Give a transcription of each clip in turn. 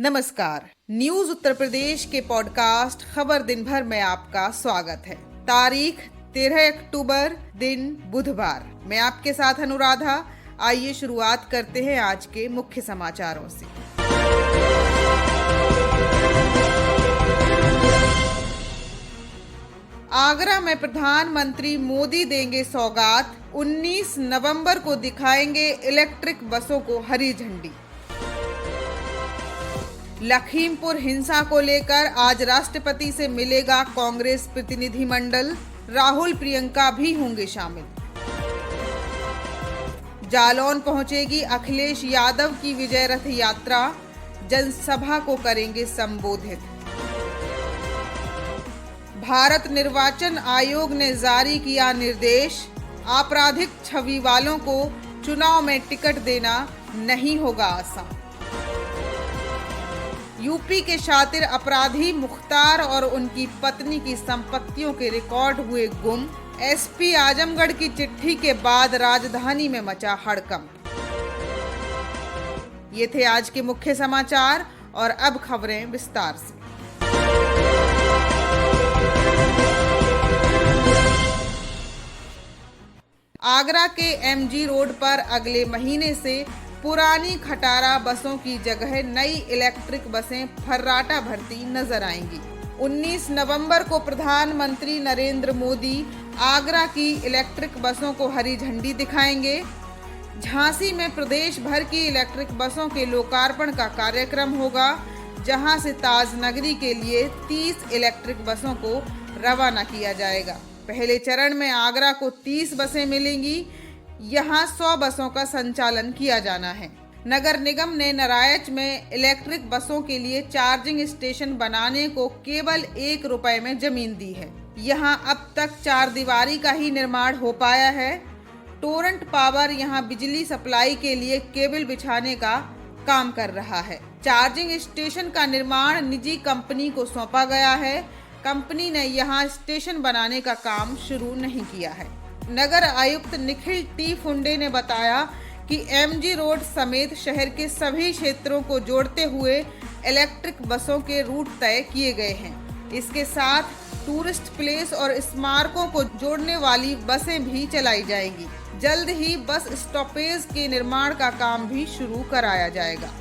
नमस्कार। न्यूज उत्तर प्रदेश के पॉडकास्ट खबर दिन भर में आपका स्वागत है। तारीख 13 अक्टूबर, दिन बुधवार। मैं आपके साथ अनुराधा। आइए शुरुआत करते हैं आज के मुख्य समाचारों से। आगरा में प्रधानमंत्री मोदी देंगे सौगात। 19 नवंबर को दिखाएंगे इलेक्ट्रिक बसों को हरी झंडी। लखीमपुर हिंसा को लेकर आज राष्ट्रपति से मिलेगा कांग्रेस प्रतिनिधिमंडल। राहुल प्रियंका भी होंगे शामिल। जालौन पहुंचेगी अखिलेश यादव की विजय रथ यात्रा। जनसभा को करेंगे संबोधित। भारत निर्वाचन आयोग ने जारी किया निर्देश। आपराधिक छवि वालों को चुनाव में टिकट देना नहीं होगा आसान। यूपी के शातिर अपराधी मुख्तार और उनकी पत्नी की संपत्तियों के रिकॉर्ड हुए गुम। एसपी आजमगढ़ की चिट्ठी के बाद राजधानी में मचा हड़कंप। ये थे आज के मुख्य समाचार और अब खबरें विस्तार से। आगरा के एमजी रोड पर अगले महीने से पुरानी खटारा बसों की जगह नई इलेक्ट्रिक बसें फर्राटा भरती नजर आएंगी। 19 नवंबर को प्रधानमंत्री नरेंद्र मोदी आगरा की इलेक्ट्रिक बसों को हरी झंडी दिखाएंगे। झांसी में प्रदेश भर की इलेक्ट्रिक बसों के लोकार्पण का कार्यक्रम होगा, जहां से ताज नगरी के लिए 30 इलेक्ट्रिक बसों को रवाना किया जाएगा। पहले चरण में आगरा को 30 बसें मिलेंगी। यहाँ 100 बसों का संचालन किया जाना है। नगर निगम ने नारायच में इलेक्ट्रिक बसों के लिए चार्जिंग स्टेशन बनाने को केवल 1 रुपए में जमीन दी है। यहाँ अब तक 4 दीवारी का ही निर्माण हो पाया है। टोरंट पावर यहाँ बिजली सप्लाई के लिए केबल बिछाने का काम कर रहा है। चार्जिंग स्टेशन का निर्माण निजी कंपनी को सौंपा गया है। कंपनी ने यहाँ स्टेशन बनाने का काम शुरू नहीं किया है। नगर आयुक्त निखिल टी फुंडे ने बताया कि एमजी रोड समेत शहर के सभी क्षेत्रों को जोड़ते हुए इलेक्ट्रिक बसों के रूट तय किए गए हैं। इसके साथ टूरिस्ट प्लेस और स्मारकों को जोड़ने वाली बसें भी चलाई जाएंगी। जल्द ही बस स्टॉपेज के निर्माण का काम भी शुरू कराया जाएगा।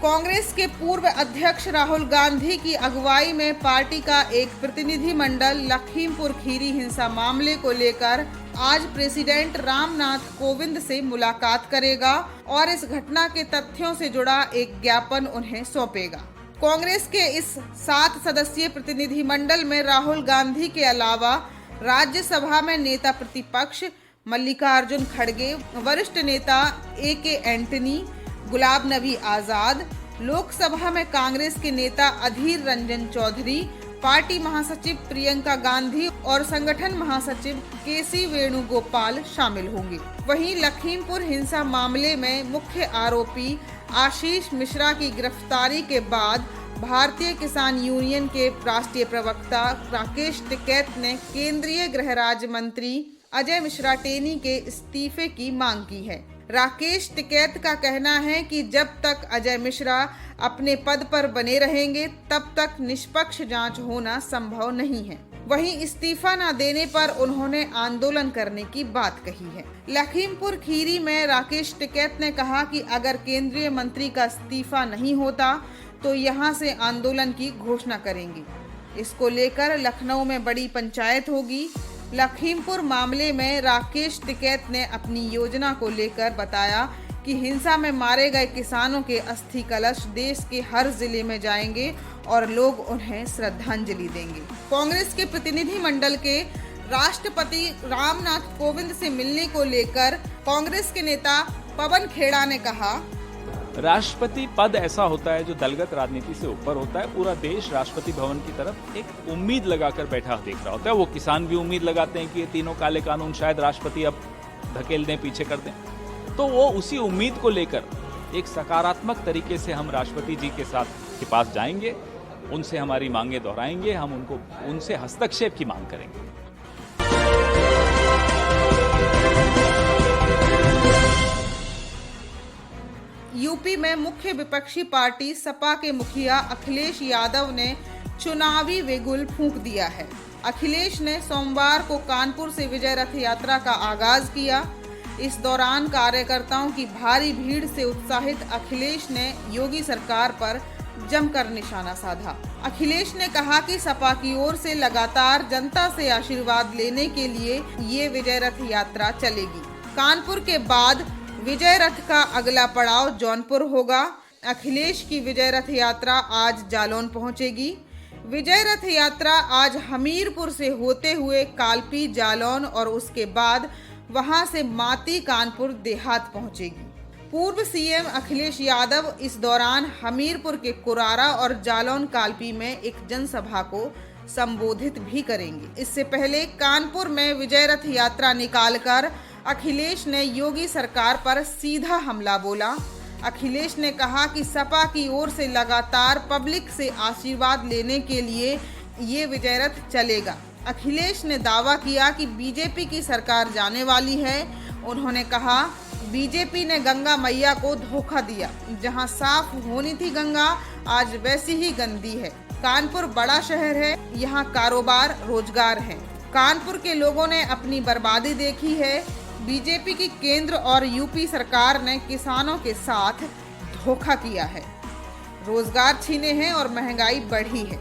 कांग्रेस के पूर्व अध्यक्ष राहुल गांधी की अगुवाई में पार्टी का एक प्रतिनिधिमंडल लखीमपुर खीरी हिंसा मामले को लेकर आज प्रेसिडेंट रामनाथ कोविंद से मुलाकात करेगा और इस घटना के तथ्यों से जुड़ा एक ज्ञापन उन्हें सौंपेगा। कांग्रेस के इस 7 सदस्यीय प्रतिनिधिमंडल में राहुल गांधी के अलावा राज्यसभा में नेता प्रतिपक्ष मल्लिकार्जुन खड़गे, वरिष्ठ नेता AK एंटनी, गुलाब नबी आजाद, लोकसभा में कांग्रेस के नेता अधीर रंजन चौधरी, पार्टी महासचिव प्रियंका गांधी और संगठन महासचिव KC वेणुगोपाल शामिल होंगे। वहीं लखीमपुर हिंसा मामले में मुख्य आरोपी आशीष मिश्रा की गिरफ्तारी के बाद भारतीय किसान यूनियन के राष्ट्रीय प्रवक्ता राकेश टिकैत ने केंद्रीय गृह राज्य मंत्री अजय मिश्रा टेनी के इस्तीफे की मांग की है। राकेश टिकैत का कहना है कि जब तक अजय मिश्रा अपने पद पर बने रहेंगे तब तक निष्पक्ष जांच होना संभव नहीं है। वहीं इस्तीफा न देने पर उन्होंने आंदोलन करने की बात कही है। लखीमपुर खीरी में राकेश टिकैत ने कहा कि अगर केंद्रीय मंत्री का इस्तीफा नहीं होता तो यहां से आंदोलन की घोषणा करेंगे। इसको लेकर लखनऊ में बड़ी पंचायत होगी। लखीमपुर मामले में राकेश टिकैत ने अपनी योजना को लेकर बताया कि हिंसा में मारे गए किसानों के अस्थि कलश देश के हर जिले में जाएंगे और लोग उन्हें श्रद्धांजलि देंगे। कांग्रेस के प्रतिनिधिमंडल के राष्ट्रपति रामनाथ कोविंद से मिलने को लेकर कांग्रेस के नेता पवन खेड़ा ने कहा, राष्ट्रपति पद ऐसा होता है जो दलगत राजनीति से ऊपर होता है। पूरा देश राष्ट्रपति भवन की तरफ एक उम्मीद लगाकर बैठा देख रहा होता है। वो किसान भी उम्मीद लगाते हैं कि ये तीनों काले कानून शायद राष्ट्रपति अब धकेल दें, पीछे कर दें। तो वो उसी उम्मीद को लेकर एक सकारात्मक तरीके से हम राष्ट्रपति जी के पास जाएंगे, उनसे हमारी मांगे दोहराएंगे, हम उनसे हस्तक्षेप की मांग करेंगे। यूपी में मुख्य विपक्षी पार्टी सपा के मुखिया अखिलेश यादव ने चुनावी बिगुल फूंक दिया है। अखिलेश ने सोमवार को कानपुर से विजय रथ यात्रा का आगाज किया। इस दौरान कार्यकर्ताओं की भारी भीड़ से उत्साहित अखिलेश ने योगी सरकार पर जमकर निशाना साधा। अखिलेश ने कहा कि सपा की ओर से लगातार जनता से आशीर्वाद लेने के लिए ये विजय रथ यात्रा चलेगी। कानपुर के बाद विजय रथ का अगला पड़ाव जौनपुर होगा। अखिलेश की विजय रथ यात्रा आज जालौन पहुंचेगी। विजय रथ यात्रा आज हमीरपुर से होते हुए कालपी, जालौन और उसके बाद वहां से माती, कानपुर देहात पहुंचेगी। पूर्व सीएम अखिलेश यादव इस दौरान हमीरपुर के कुरारा और जालौन कालपी में एक जनसभा को संबोधित भी करेंगे। इससे पहले कानपुर में विजय रथ यात्रा निकालकर अखिलेश ने योगी सरकार पर सीधा हमला बोला। अखिलेश ने कहा कि सपा की ओर से लगातार पब्लिक से आशीर्वाद लेने के लिए ये विजय रथ चलेगा। अखिलेश ने दावा किया कि बीजेपी की सरकार जाने वाली है। उन्होंने कहा, बीजेपी ने गंगा मैया को धोखा दिया। जहां साफ होनी थी गंगा, आज वैसी ही गंदी है। कानपुर बड़ा शहर है, यहाँ कारोबार, रोजगार है। कानपुर के लोगों ने अपनी बर्बादी देखी है। बीजेपी की केंद्र और यूपी सरकार ने किसानों के साथ धोखा किया है, रोजगार छीने हैं और महंगाई बढ़ी है।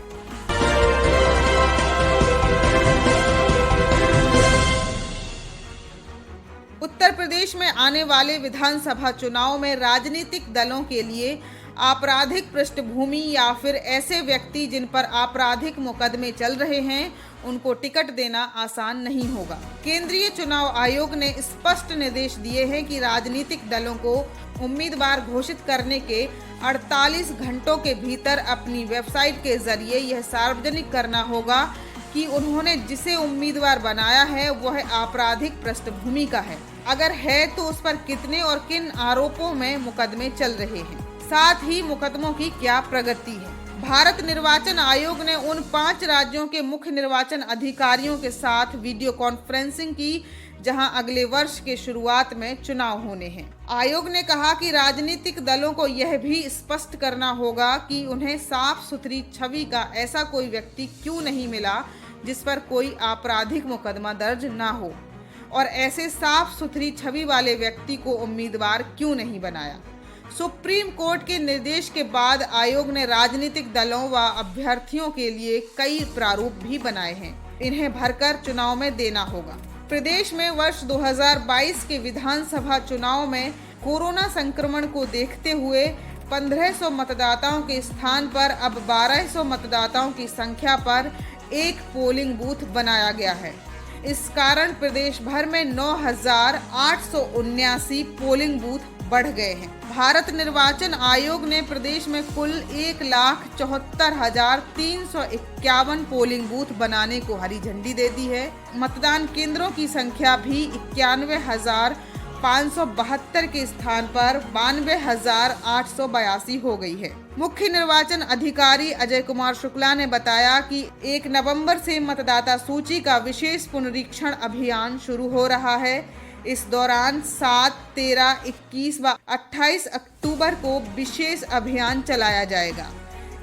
उत्तर प्रदेश में आने वाले विधानसभा चुनाव में राजनीतिक दलों के लिए आपराधिक पृष्ठभूमि या फिर ऐसे व्यक्ति जिन पर आपराधिक मुकदमे चल रहे हैं, उनको टिकट देना आसान नहीं होगा। केंद्रीय चुनाव आयोग ने स्पष्ट निर्देश दिए हैं कि राजनीतिक दलों को उम्मीदवार घोषित करने के 48 घंटों के भीतर अपनी वेबसाइट के जरिए यह सार्वजनिक करना होगा कि उन्होंने जिसे उम्मीदवार बनाया है वह आपराधिक पृष्ठभूमि का है। अगर है तो उस पर कितने और किन आरोपों में मुकदमे चल रहे हैं, साथ ही मुकदमों की क्या प्रगति है। भारत निर्वाचन आयोग ने उन 5 राज्यों के मुख्य निर्वाचन अधिकारियों के साथ वीडियो कॉन्फ्रेंसिंग की जहां अगले वर्ष के शुरुआत में चुनाव होने हैं। आयोग ने कहा कि राजनीतिक दलों को यह भी स्पष्ट करना होगा कि उन्हें साफ सुथरी छवि का ऐसा कोई व्यक्ति क्यों नहीं मिला जिस पर कोई आपराधिक मुकदमा दर्ज ना हो, और ऐसे साफ सुथरी छवि वाले व्यक्ति को उम्मीदवार क्यों नहीं बनाया। सुप्रीम कोर्ट के निर्देश के बाद आयोग ने राजनीतिक दलों व अभ्यर्थियों के लिए कई प्रारूप भी बनाए हैं। इन्हें भरकर चुनाव में देना होगा। प्रदेश में वर्ष 2022 के विधानसभा चुनाव में कोरोना संक्रमण को देखते हुए 1500 मतदाताओं के स्थान पर अब 1200 मतदाताओं की संख्या पर एक पोलिंग बूथ बनाया गया है। इस कारण प्रदेश भर में 9,879 पोलिंग बूथ बढ़ गए हैं। भारत निर्वाचन आयोग ने प्रदेश में कुल 1,74,351 पोलिंग बूथ बनाने को हरी झंडी दे दी है। मतदान केंद्रों की संख्या भी 91,572 के स्थान पर 92,882 हो गई है। मुख्य निर्वाचन अधिकारी अजय कुमार शुक्ला ने बताया कि 1 नवंबर से मतदाता सूची का विशेष पुनरीक्षण अभियान शुरू हो रहा है। इस दौरान 7, 13, 21 व 28 अक्टूबर को विशेष अभियान चलाया जाएगा।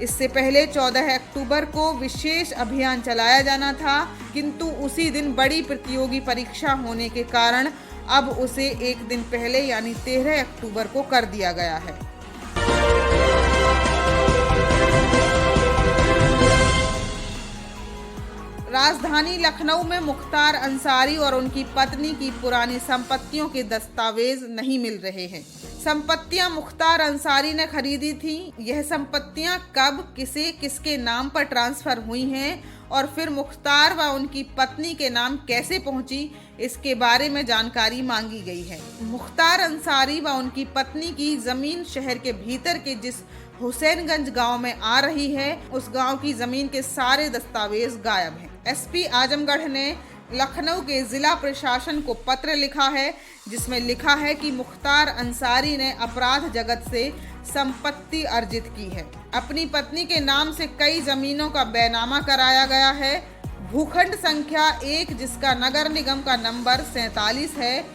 इससे पहले 14 अक्टूबर को विशेष अभियान चलाया जाना था, किंतु उसी दिन बड़ी प्रतियोगी परीक्षा होने के कारण अब उसे एक दिन पहले यानी 13 अक्टूबर को कर दिया गया है। राजधानी लखनऊ में मुख्तार अंसारी और उनकी पत्नी की पुरानी संपत्तियों के दस्तावेज नहीं मिल रहे हैं। संपत्तियां मुख्तार अंसारी ने खरीदी थी। यह संपत्तियां कब, किसे, किसके नाम पर ट्रांसफर हुई हैं और फिर मुख्तार व उनकी पत्नी के नाम कैसे पहुंची, इसके बारे में जानकारी मांगी गई है। मुख्तार अंसारी व उनकी पत्नी की जमीन शहर के भीतर के जिस हुसैनगंज गांव में आ रही है, उस गांव की जमीन के सारे दस्तावेज गायब हैं। एसपी आजमगढ़ ने लखनऊ के जिला प्रशासन को पत्र लिखा है, जिसमें लिखा है कि मुख्तार अंसारी ने अपराध जगत से संपत्ति अर्जित की है। अपनी पत्नी के नाम से कई जमीनों का बैनामा कराया गया है। भूखंड संख्या 1, जिसका नगर निगम का नंबर 47 है,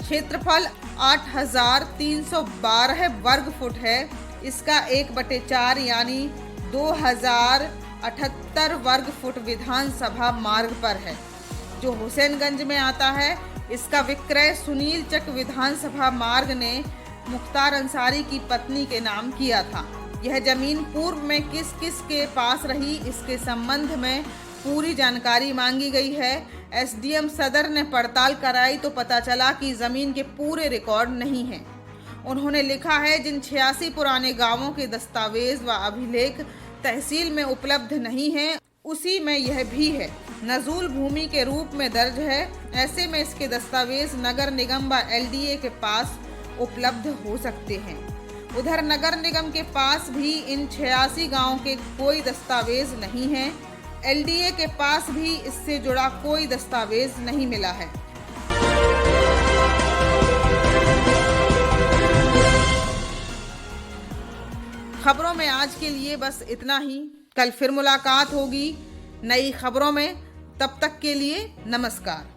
क्षेत्रफल 8,312 वर्ग फुट है। इसका 1/4 यानी 2,078 वर्ग फुट विधानसभा मार्ग पर है, जो हुसैनगंज में आता है। इसका विक्रय सुनील चक विधानसभा मार्ग ने मुख्तार अंसारी की पत्नी के नाम किया था। यह जमीन पूर्व में किस किस के पास रही, इसके संबंध में पूरी जानकारी मांगी गई है। एसडीएम सदर ने पड़ताल कराई तो पता चला कि जमीन के पूरे रिकॉर्ड नहीं हैं। उन्होंने लिखा है, जिन 86 पुराने गांवों के दस्तावेज व अभिलेख तहसील में उपलब्ध नहीं हैं, उसी में यह भी है। नजूल भूमि के रूप में दर्ज है। ऐसे में इसके दस्तावेज नगर निगम व एलडीए के पास उपलब्ध हो सकते हैं। उधर नगर निगम के पास भी इन 86 गांवों के कोई दस्तावेज नहीं है। एलडीए के पास भी इससे जुड़ा कोई दस्तावेज नहीं मिला है। खबरों में आज के लिए बस इतना ही। कल फिर मुलाकात होगी नई खबरों में। तब तक के लिए नमस्कार।